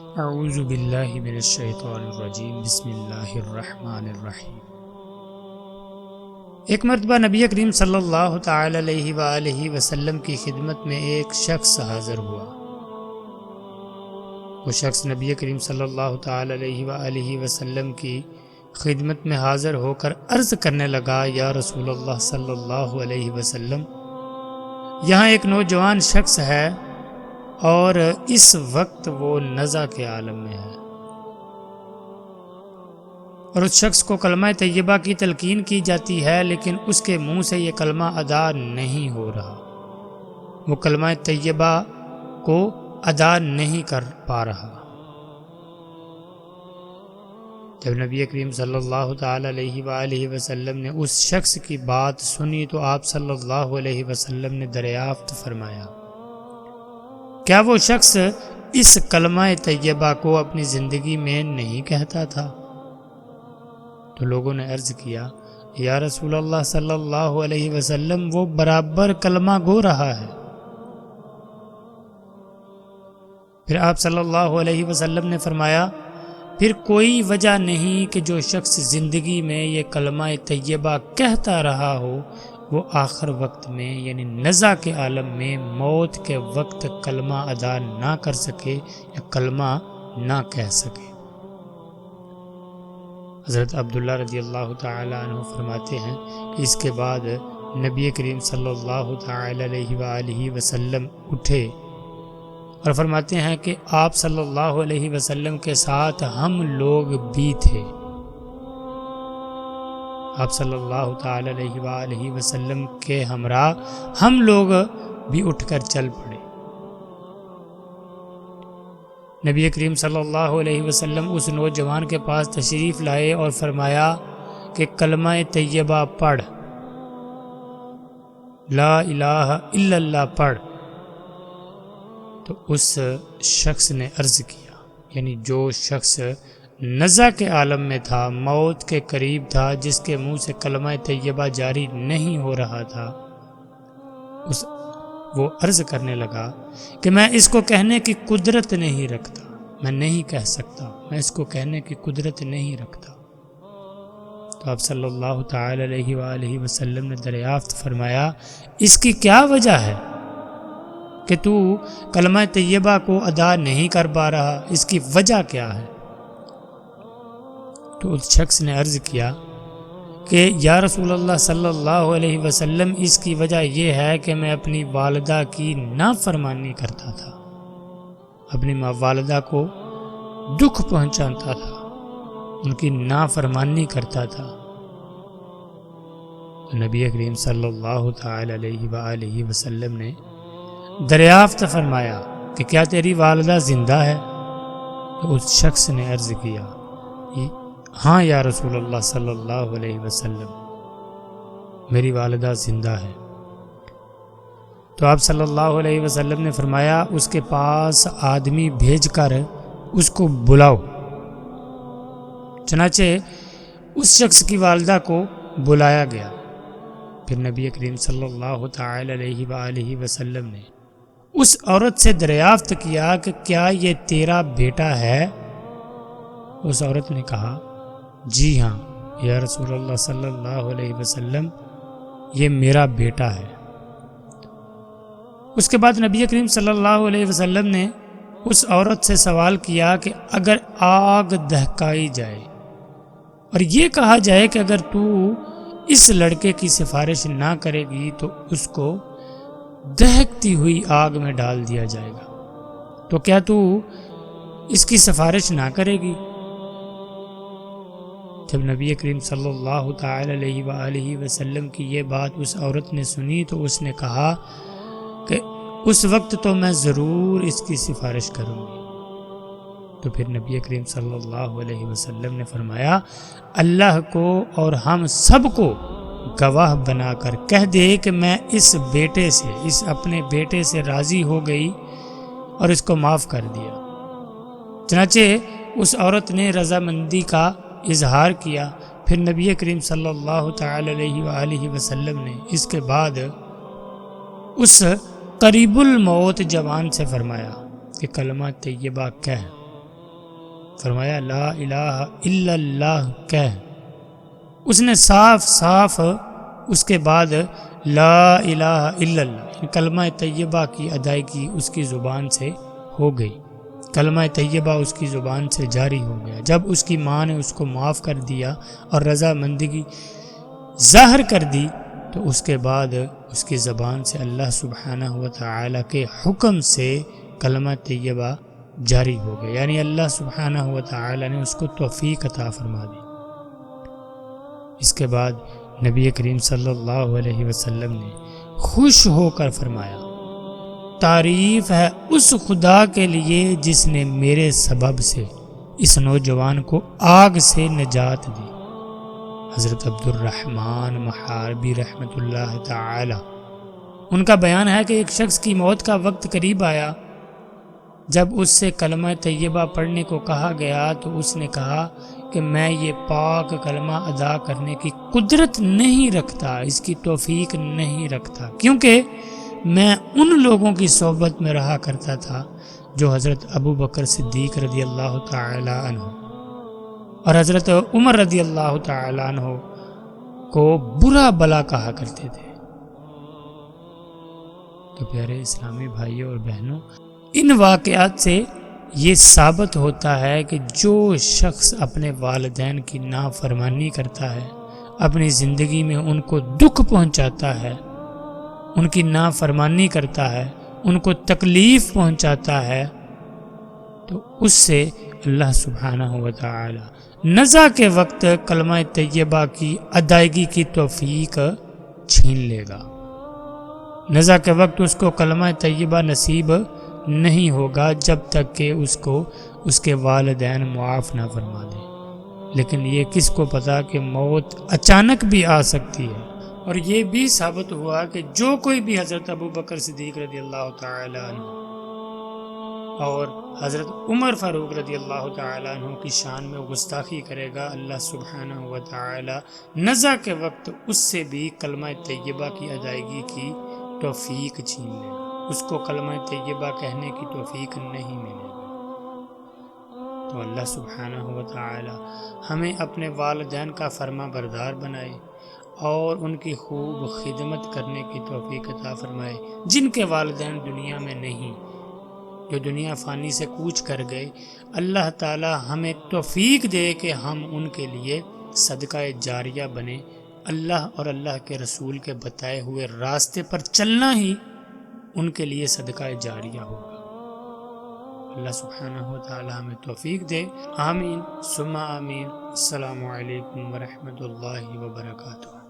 اعوذ باللہ من الشیطان الرجیم بسم اللہ الرحمن الرحیم۔ ایک مرتبہ نبی کریم صلی اللہ تعالی علیہ وآلہ وسلم کی خدمت میں ایک شخص حاضر ہوا۔ وہ شخص نبی کریم صلی اللہ تعالی علیہ وآلہ وسلم کی خدمت میں حاضر ہو کر عرض کرنے لگا، یا رسول اللہ صلی اللہ علیہ وسلم، یہاں ایک نوجوان شخص ہے اور اس وقت وہ نزع کے عالم میں ہے، اور اس شخص کو کلمہ طیبہ کی تلقین کی جاتی ہے لیکن اس کے منہ سے یہ کلمہ ادا نہیں ہو رہا، وہ کلمہ طیبہ کو ادا نہیں کر پا رہا۔ جب نبی کریم صلی اللہ تعالی علیہ وآلہ وسلم نے اس شخص کی بات سنی تو آپ صلی اللہ علیہ وسلم نے دریافت فرمایا، کیا وہ شخص اس کلمہ طیبہ کو اپنی زندگی میں نہیں کہتا تھا؟ تو لوگوں نے عرض کیا، یا رسول اللہ صلی اللہ علیہ وسلم، وہ برابر کلمہ گو رہا ہے۔ پھر آپ صلی اللہ علیہ وسلم نے فرمایا، پھر کوئی وجہ نہیں کہ جو شخص زندگی میں یہ کلمہ طیبہ کہتا رہا ہو وہ آخر وقت میں یعنی نزع کے عالم میں موت کے وقت کلمہ ادا نہ کر سکے یا کلمہ نہ کہہ سکے۔ حضرت عبداللہ رضی اللہ تعالی عنہ فرماتے ہیں کہ اس کے بعد نبی کریم صلی اللہ تعالی علیہ وآلہ وسلم اٹھے اور فرماتے ہیں کہ آپ صلی اللہ علیہ وسلم کے ساتھ ہم لوگ بھی تھے۔ آپ صلی اللہ تعالی علیہ وآلہ وسلم کے ہمراہ ہم لوگ بھی اٹھ کر چل پڑے۔ نبی کریم صلی اللہ علیہ وسلم اس نوجوان کے پاس تشریف لائے اور فرمایا کہ کلمہ طیبہ پڑھ، لا الہ الا اللہ پڑھ۔ تو اس شخص نے عرض کیا، یعنی جو شخص نزع کے عالم میں تھا، موت کے قریب تھا، جس کے منہ سے کلمہ طیبہ جاری نہیں ہو رہا تھا، وہ عرض کرنے لگا کہ میں اس کو کہنے کی قدرت نہیں رکھتا، میں نہیں کہہ سکتا، میں اس کو کہنے کی قدرت نہیں رکھتا۔ تو آپ صلی اللہ تعالی علیہ وآلہ وسلم نے دریافت فرمایا، اس کی کیا وجہ ہے کہ تو کلمہ طیبہ کو ادا نہیں کر پا رہا؟ اس کی وجہ کیا ہے؟ تو اس شخص نے عرض کیا کہ یا رسول اللہ صلی اللہ علیہ وسلم، اس کی وجہ یہ ہے کہ میں اپنی والدہ کی نافرمانی کرتا تھا، اپنی والدہ کو دکھ پہنچاتا تھا، ان کی نافرمانی کرتا تھا۔ تو نبی کریم صلی اللہ تعالی علیہ وآلہ وسلم نے دریافت فرمایا کہ کیا تیری والدہ زندہ ہے؟ تو اس شخص نے عرض کیا، ہاں یا رسول اللہ صلی اللہ علیہ وسلم، میری والدہ زندہ ہے۔ تو آپ صلی اللہ علیہ وسلم نے فرمایا، اس کے پاس آدمی بھیج کر اس کو بلاؤ۔ چنانچہ اس شخص کی والدہ کو بلایا گیا۔ پھر نبی کریم صلی اللہ تعالی علیہ وآلہ وسلم نے اس عورت سے دریافت کیا کہ کیا یہ تیرا بیٹا ہے؟ اس عورت نے کہا، جی ہاں یا رسول اللہ صلی اللہ علیہ وسلم، یہ میرا بیٹا ہے۔ اس کے بعد نبی کریم صلی اللہ علیہ وسلم نے اس عورت سے سوال کیا کہ اگر آگ دہکائی جائے اور یہ کہا جائے کہ اگر تو اس لڑکے کی سفارش نہ کرے گی تو اس کو دہکتی ہوئی آگ میں ڈال دیا جائے گا، تو کیا تو اس کی سفارش نہ کرے گی؟ جب نبی کریم صلی اللہ تعالی علیہ وآلہ وسلم کی یہ بات اس عورت نے سنی تو اس نے کہا کہ اس وقت تو میں ضرور اس کی سفارش کروں گی۔ تو پھر نبی کریم صلی اللہ علیہ وسلم نے فرمایا، اللہ کو اور ہم سب کو گواہ بنا کر کہہ دے کہ میں اس اپنے بیٹے سے راضی ہو گئی اور اس کو معاف کر دیا۔ چنانچہ اس عورت نے رضامندی کا اظہار کیا۔ پھر نبی کریم صلی اللہ تعالی علیہ وآلہ وسلم نے اس کے بعد اس قریب الموت جوان سے فرمایا کہ کلمہ طیبہ کہہ، فرمایا لا الہ الا اللہ کہہ۔ اس نے صاف صاف اس کے بعد لا الہ الا اللہ کلمہ طیبہ کی ادائیگی اس کی زبان سے ہو گئی، کلمہ طیبہ اس کی زبان سے جاری ہو گیا۔ جب اس کی ماں نے اس کو معاف کر دیا اور رضامندگی ظاہر کر دی تو اس کے بعد اس کی زبان سے اللہ سبحانہ و تعالی کے حکم سے کلمہ طیبہ جاری ہو گیا، یعنی اللہ سبحانہ و تعالی نے اس کو توفیق عطا فرما دی۔ اس کے بعد نبی کریم صلی اللہ علیہ وسلم نے خوش ہو کر فرمایا تعریف ہے اس خدا کے لیے جس نے میرے سبب سے اس نوجوان کو آگ سے نجات دی۔ حضرت عبد الرحمن محاربی رحمۃ اللہ تعالی ان کا بیان ہے کہ ایک شخص کی موت کا وقت قریب آیا، جب اس سے کلمہ طیبہ پڑھنے کو کہا گیا تو اس نے کہا کہ میں یہ پاک کلمہ ادا کرنے کی قدرت نہیں رکھتا، اس کی توفیق نہیں رکھتا، کیونکہ میں ان لوگوں کی صحبت میں رہا کرتا تھا جو حضرت ابو بکر صدیق رضی اللہ تعالی عنہ اور حضرت عمر رضی اللہ تعالی عنہ کو برا بلا کہا کرتے تھے۔ تو پیارے اسلامی بھائیوں اور بہنوں، ان واقعات سے یہ ثابت ہوتا ہے کہ جو شخص اپنے والدین کی نافرمانی کرتا ہے، اپنی زندگی میں ان کو دکھ پہنچاتا ہے، ان کی نافرمانی کرتا ہے، ان کو تکلیف پہنچاتا ہے، تو اس سے اللہ سبحانہ و تعالی نزا کے وقت کلمہ طیبہ کی ادائیگی کی توفیق چھین لے گا۔ نزا کے وقت اس کو کلمہ طیبہ نصیب نہیں ہوگا جب تک کہ اس کو اس کے والدین معاف نہ فرما دیں۔ لیکن یہ کس کو پتا کہ موت اچانک بھی آ سکتی ہے۔ اور یہ بھی ثابت ہوا کہ جو کوئی بھی حضرت ابو بکر صدیق رضی اللہ تعالی عنہ اور حضرت عمر فاروق رضی اللہ تعالی عنہ کی شان میں گستاخی کرے گا، اللہ سبحانہ و تعالی نزا کے وقت اس سے بھی کلمہ طیبہ کی ادائیگی کی توفیق چھین لے گا، اس کو کلمہ طیبہ کہنے کی توفیق نہیں ملے گی۔ تو اللہ سبحانہ و تعالی ہمیں اپنے والدین کا فرما بردار بنائے اور ان کی خوب خدمت کرنے کی توفیق عطا فرمائے۔ جن کے والدین دنیا میں نہیں، جو دنیا فانی سے کوچ کر گئے، اللہ تعالی ہمیں توفیق دے کہ ہم ان کے لیے صدقہ جاریہ بنے۔ اللہ اور اللہ کے رسول کے بتائے ہوئے راستے پر چلنا ہی ان کے لیے صدقہ جاریہ ہوگا۔ اللہ سبحانہ و تعالی ہمیں توفیق دے، آمین ثم آمین۔ السلام علیکم ورحمۃ اللہ وبرکاتہ۔